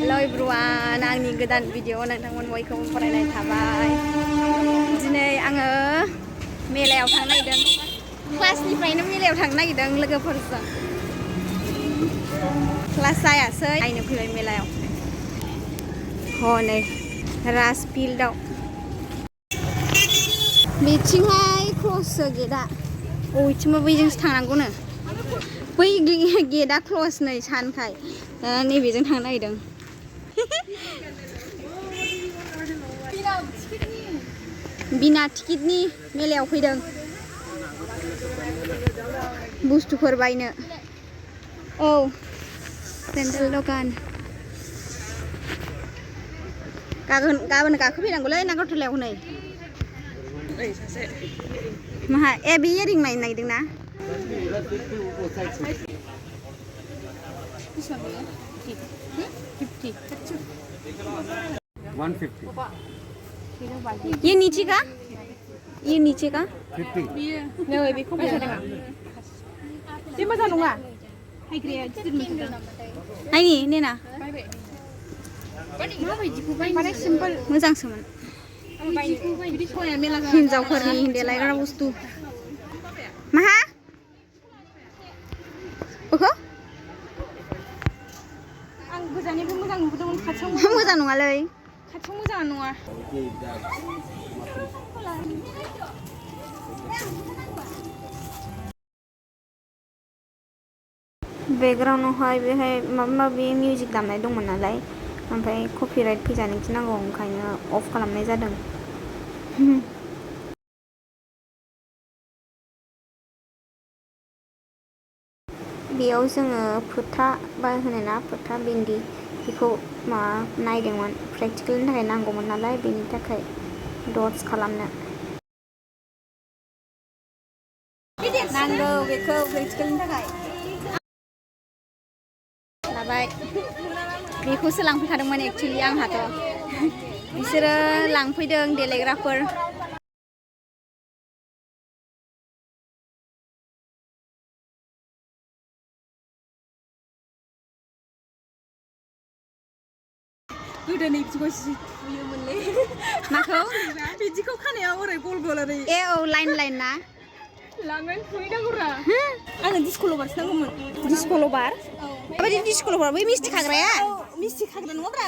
हेल' everyone आंनि गोदान video नोंथांमोन बयखौबो फरायनाय थाबाय दिनै आङो मेलायाव थांनो नागिरदों क्लासनिफ्रायनो मेलायाव थांनो नागिरदों लोगोफोरजों क्लास जायासै नायनो फैबाय मेलायाव हनै राज फिल्डआव बिथिंहाय क्रससो गेटआ बबेथिंबा बैजोंसो थांनांगौनो बै गेटआ क्लस नै सानखाय नैबेजों थांनो नागिरदों बिना टिकेटनि मेलायाव फैदों बुस्थुफोर बायनो औ सेन्देल दखान गाबोन गाखोफैनांगौलै नागारटलायाव हनै माहा ए बे इयारिं नायनो नागिरदों ना 150 ये नीचे का 50 नै बेखौ बायदों आं बे मोजां नङा हाइग्राया गिदिर मोनदों नायनि नेना माबायदिखौ बायनो सिम्पोल मोजांसोमोन हिन्जावफोरनि देलायग्रा बुस्थु माहा बेखौ आं गोजाननिफ्राय मोजां नुदोंमोन खाथियाव मोजां नङालै खाथियाव मोजां नङा बेकग्राउन्डआवहाय बेहाय माबा माबि मिउजिक दामनाय दंमोन नालाय ओमफ्राय कपिराइट फैजानो गिनांगौ ओंखायनो अफ खालामनाय जादों बेयाव जोङो फोथा बा होनोना फोथा बिन्दि बेखौ माबा नायदोंमोन प्रेक्टिकेलनि थाखाय नांगौमोन नालाय बेनि थाखाय डट्स खालामनो नांगौ बेखौ प्रेक्टिकेलनि थाखाय लाबाय बेखौसो लांफैखादोंमोन एक्चुअलि आंहाथ' बिसोरो लांफैदों देलायग्राफोर गोदोनि बिदिखौ थुयोमोनलै माखौ बिदिखौ खानायाव ओरै गल गल ओरै ए औ लाइन लाइन ना लांनानै थुहैनांगौरा आंनो डिस्क' लबारसो नांगौमोन डिस्क' लबार माबायदि डिस्क' लबार बै मिस्थि खाग्राया मिस्थि खाग्रा नङाब्रा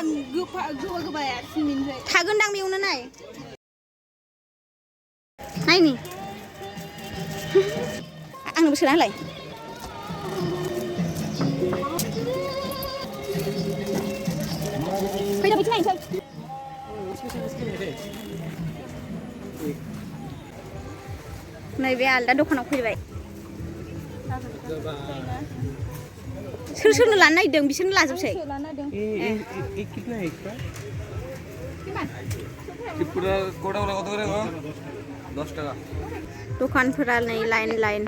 गोबाया सिनिनिफ्राय थागोनदां बेयावनो नाय नायनि आंनोबो सोना होलाय फैदा बिथिं नायनोसै नैबे आलदा दखानाव फैबाय सोरनो लानो नागिरदों बिसोरनो लाजोबसै दखानफोरा नै लाइन लाइन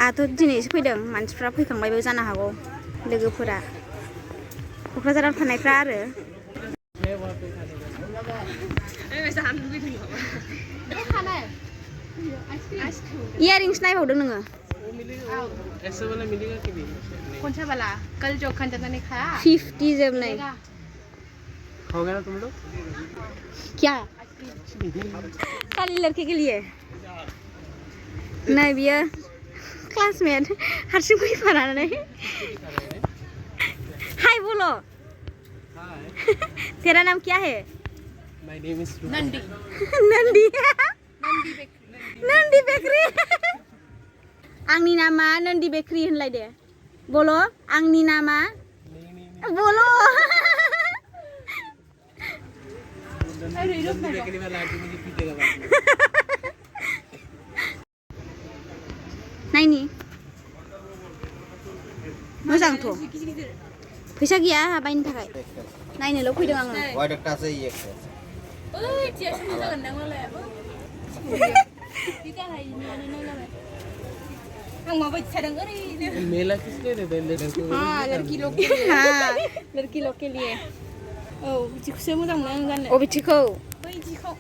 आंथ' दिनैसो फैदों मानसिफ्रा फैखांबायबो जानो हागौ लोगोफोरा क'क्राझाराव थानायफ्रा आरो इयारिंस नायबावदों नोङो कौन-सा वाला कल जो खंजता ने खाया 50 जब नहीं हो गया ना तुम लोग क्या खाली लड़के के लिए नहीं बियो क्लासमेट हारसिं फैफानानै हाय बोलो तेरा नाम क्या है माय नेम इज नंदी नंदी बेकरी आंनि नामा नंदी बेकरी होनलाय दे बोलो आंनि नामा बोलो नायनि मोजांथ' फैसा गैया बायनो थाखाय नायनोल' फैदों आङो आं माबायदि थादों ओरैनो मेला किसने रे लड़की लोग के लिए औ बिदिखौसो मोजां मोनो आं गाननो बिदिखौ बैदिखौ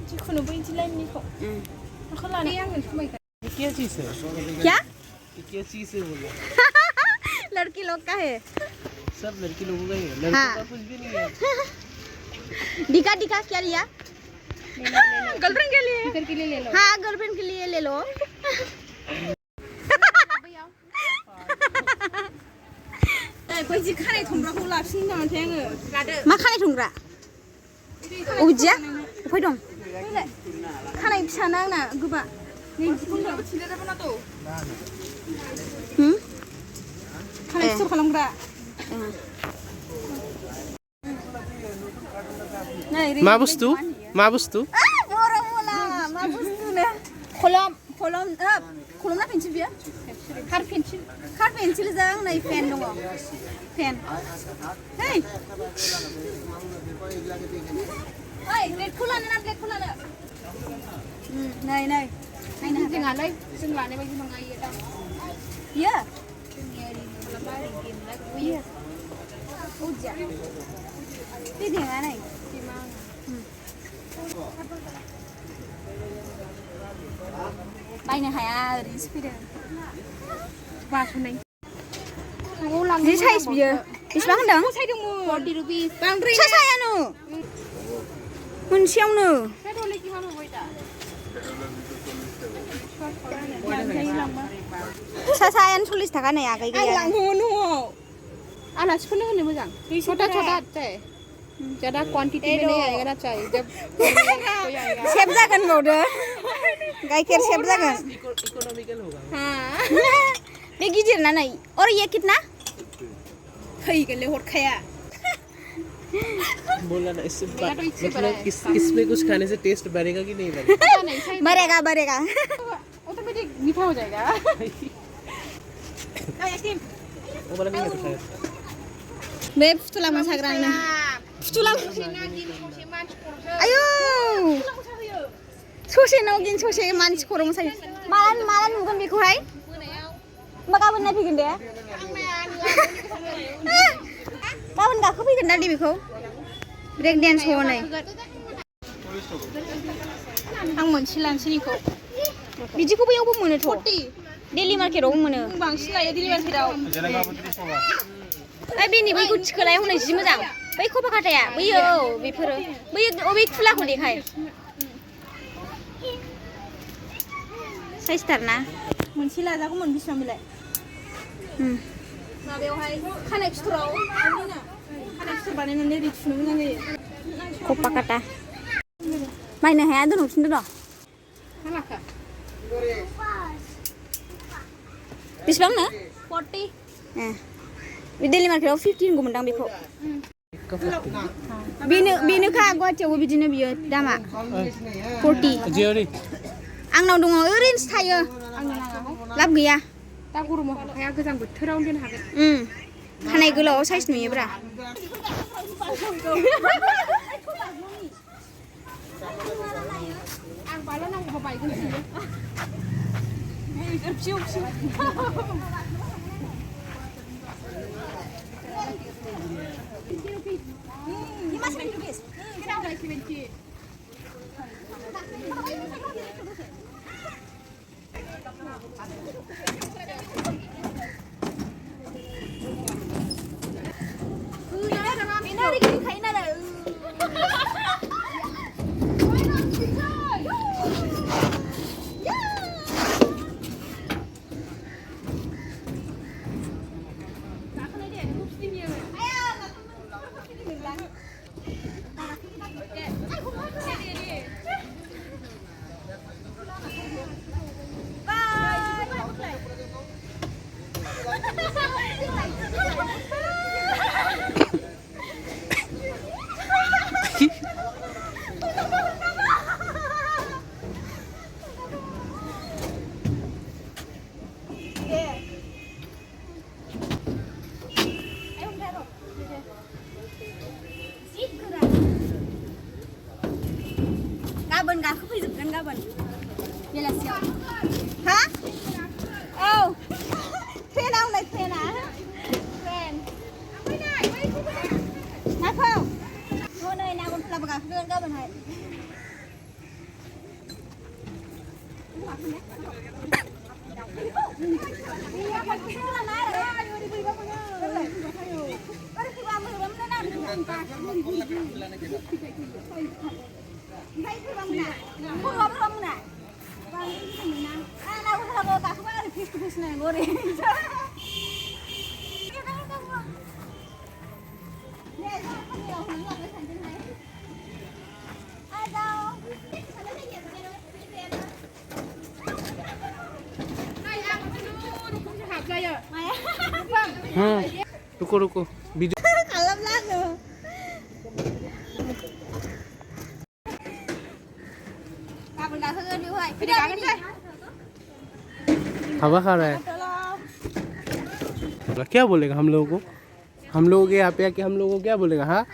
जिखुनु बैदि लाइननिखौ माखौ लानो आंनो समायगोन क्या चीज है क्या क्या चीज है बोलो लड़की लोग का है सब लड़की लोगों का ही है, लड़कों का कुछ भी नहीं है। दिखा दिखा क्या लिया? गर्लफ्रेंड के लिए ले लो। हाँ गर्लफ्रेंड के लिए ले लो। कोई जी खानाय थुमग्राखौ लाफिन नामाथाय आङो मा खानाय थुमग्रा अबिदिया उफाय दं खानाय फिसाना आंना गोबा खानाय फिथर खालामग्रा मा बुस्थु मा बुस्थु बर'मला मा बुस्थुनो खलम ना पेन्सिल बियो कार पेन्सिल जों नै पेन दङ पेन hey रेडखौ लानो ना ब्लेकखौ लानो नै नायनो जोंहालाय जों लानाय बायदि नङा इयो दा बियो जोंनि ओरै मालाबा ओरै गेमला गुयो उजिया बिदिङा नै बायनो हाया ओरैसो फैदों बासनाय जि साइज बियो बेसेबां होनदों साइदोंमोन 40 रुपिस बांद्राय सायानो मोनसेयावनो सायानो 40 थाखा नै आगै गैया लांगौमोन न'आव आलासिफोरनो होनो मोजां छोटा ज़्यादा क्वांटिटी में नहीं आएगा ना चाहिए जब सेब जागोन बावदो गाइखेर सेब जागोन इकोनॉमिकल होगा। हां बे गिदिर ना नै और ये कितना फैगोनले हरखाया बोला ना इससे मतलब इसमें कुछ खाने से टेस्ट बढ़ेगा कि नहीं बढ़ेगा बढ़ेगा ऑटोमेटिक मीठा हो जाएगा वो वाला नहीं है शायद बे फुथुला मोसाग्रानो फुथुला आयौ ससे नगिन ससे मानसि खर' मोसायो माला नुगोन बेखौहाय होमबा गाबोन नायफैगोन दे गाबोन गाखोफैगोन ना दे बेखौ ब्रेक डेन्स हनै आं मोनसे लानोसै निखौ बिदिखौ बैयावबो मोनोथ' डेलि मार्केटावबो मोनो बांसिन लायो डेलि मार्केटाव ओइ बेनि बैखौ थिखोलाय हनै जि मोजां बै खफा खाथाया बैयो औ बेफोरो बैयो अबे खुलाखौ देखाय साइसथार ना मोनसे लाजागौमोन बेसेबां बेलाय माबायावहाय खानाय फिथराव खानाय फिथर बानायनानै ओरै थुनो मोजां जायो खफा खाथा बायनो हाया दोनहरफिनदो र' बेसेबांनो 40 बे डेलि मार्केटाव 50 होनगौमोनदां बेखौ बेनोखा गुवाहाटियावबो बिदिनो बियो दामा 40 आंनाव दङ ओरैनोसो थायो लाब गैया दा गरमाव हाखाया गोजां बोथोराव दोन हागोन खानाय गोलाव साइज नुयोब्रा आं बाला नांगौबा बायगोनसो फिउ गाबोन गाखोफैजोबगोन गाबोन बेलासियाव हा औ ट्रेनाव नै ट्रेना ट्रेन माखौ हनै नागरफुलाबो गाखोगोन गाबोनहाय रुको रुको वीडियो हवा खा रहा है। क्या बोलेगा हम लोगों को? हम लोगों के यहाँ पे आके हम लोगों को क्या बोलेगा? हाँ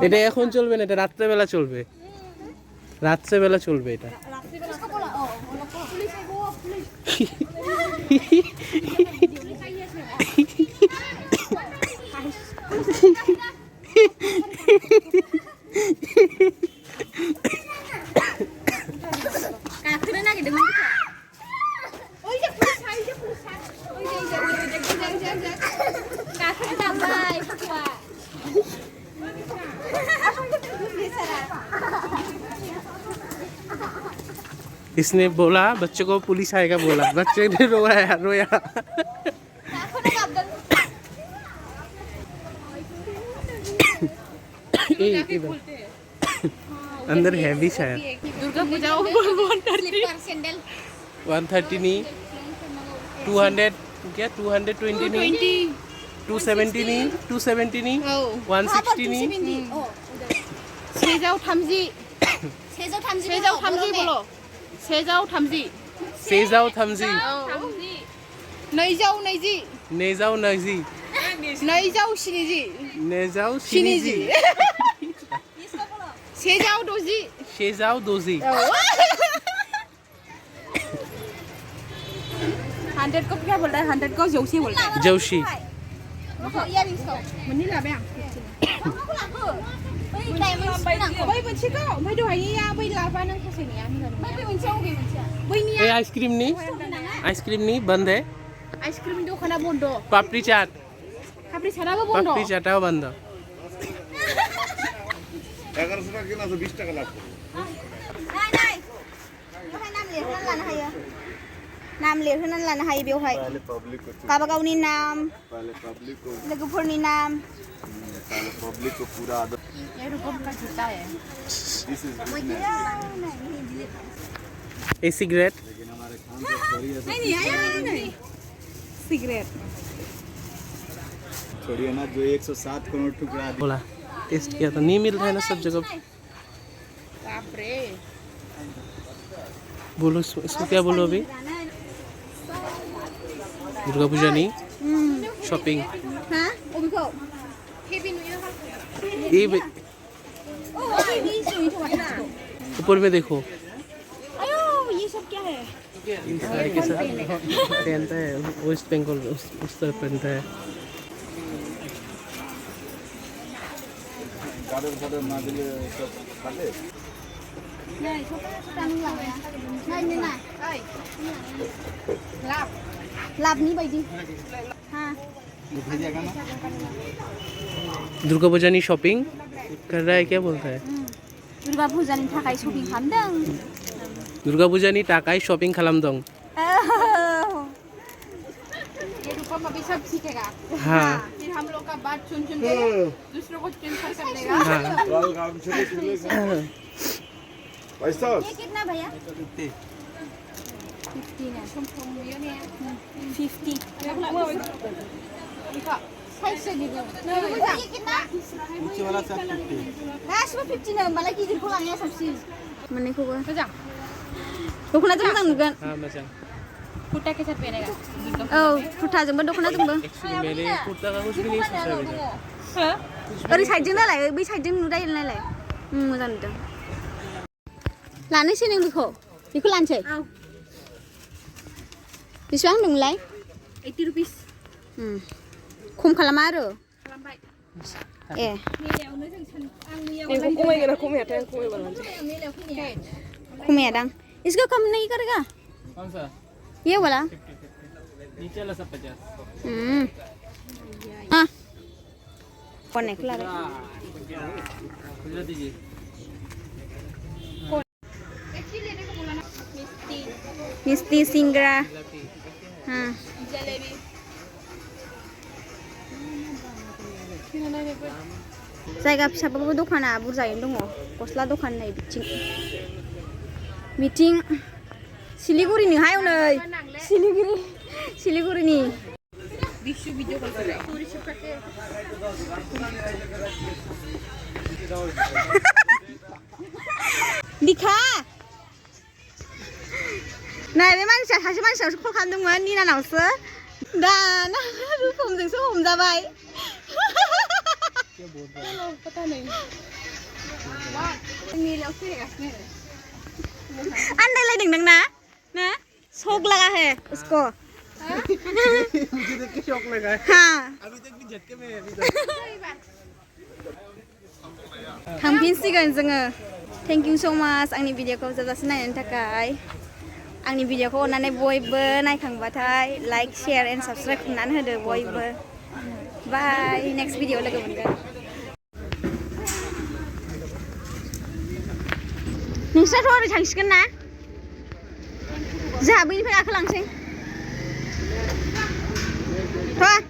এটা এখন চলবে না, এটা রাত্রে বেলা চলবে, রাত্রে বেলা চলবে এটা। इसने बोला बच्चे को पुलिस आएगा, बोला बच्चे ने रोया रोया। अंदर हैवी शायद। दुर्गा पूजा 130 नहीं 200 क्या 220 नहीं 270 नहीं 270 नहीं 160 नहीं 세자우 탐지 불러 세자우 탐지 세자우 탐지 네자우 네지 네자우 네지 네자우 신이지 네자우 신이지 세자우 도지 세자우 도지 100 को क्या बोल रहा है 100 को जोशी बोल रहा है जोशीมันนี่แหละแม่बै मोनसेखौ ओमफ्राय दहायनिया बै लाफानो खासेनिया ये आइसक्रीम नहीं बंद है। आइसक्रीम दखाना बंद पापड़ी चाट बंद पापड़ी चाटाও बंद 1100 টাকা কিনা আছে 20 টাকা লাভ नाम लिरहोनानै लानो हायो बेवहाय गावबा गावनि नाम लोगोफोरनि नाम पब्लिक को पूरा ये रुको का जूता है ए सिगरेट लेकिन हमारे खान का छोड़ी है नहीं सिगरेट छोड़िए ना जो 107 करोड़ टुकड़ा बोला टेस्ट किया था, नहीं मिल रहा है ना सब जगह। बाप रे बोलो इसको क्या बोलो अभी? दुर्गा पूजा नहीं शॉपिंग हाँ ओबिको हैप्पी न्यू ईयर ये ऊपर में देखो अयो ये सब क्या है इस साड़ी के साथ पहनता है वेस्ट बंगाल उस तरह पहनता है। गार्डन ना दिले सब काटे नहीं छोटा टाइम लाया नहीं नहीं ओए लाभनी बायदि हाँ भेजिएगा ना दुर्गा पूजा नहीं शॉपिंग कर रहा है, क्या बोलता है? दुर्गा पूजानि थाखाय शपिं खालामदों दुर्गा पूजा नहीं टाकाय शॉपिंग खालामदों ये रुको अभी सब सीखेगा हाँ फिर हम लोग का बात सुन के दूसरों को ट्रांसफर कर देगा हाँ पैसा ये कितना भैया 50 है 50 साइज से दिखो ये कितना नीचे वाला सब 50 गासिबो 50 नो होमबालाय गिदिरखौ लांनाया साबसिन मोननैखौबो मोजां दख'नाजों मोजां नुगोन हाँ मजा। कुर्ता के साथ पहनेगा औ कुर्ताजोंबो दख'नाजोंबो एक्चुअली मैंने कुर्ता का कुछ भी नहीं सोचा अभी तक। ओरै साइडजों नालाय बै साइडजों नुदाय नालाय मोजां नुदों लानोसै नों बेखौ लानोसै बेसेबां होनदोंमोनलाय 80 रुपीस खम खालामा आरो खालामबाय ए मेलायावनो जों आं मैयाव खमायगोन ना खमायाथाय खमायबा लानोसै खमायादां इसको कम नहीं करेगा कौन सा ये वाला नीचे वाला सब 50 हाँ कौन है खुला खुला दीजिए मिस्टी सिंगरा हाँ जलेबी जायगा फिसाबाबो दखाना बुरजायैनो दङ गस्ला दखान नै बिथिं सिलिगुरिनि हाय नै सिलिगुरिनि बिशु भिडिअ कल करे दिखा नै बे मानसिया सासे मानसियासो कल खालामदोंमोन निनानावसो दाना रुपमजोंसो हमजाबाय पता नहीं मेलाव फैगासिनो आन्दायलायदों नोंना ना शौक लगा है उसको मुझे देख के शौक लगा है हाँ अभी तक भी झटके में है अभी तक थांफिनसिगोन जोङो थेंक इउ सो माच आंनि भिडिअखौ जोबजासिम नायनायनि थाखाय आंनि भिडिअखौ अननानै बयबो नायखांबाथाय लाइक शेयार एन्ड साबस्क्राइब खालामनानै होदो बयबो बाय नेक्स्ट भिडिअ लोगो मोनगोन नोंस्राथ' ओरै थांसिगोन ना जोंहा बैनिफ्राय गाखोलांसै थ'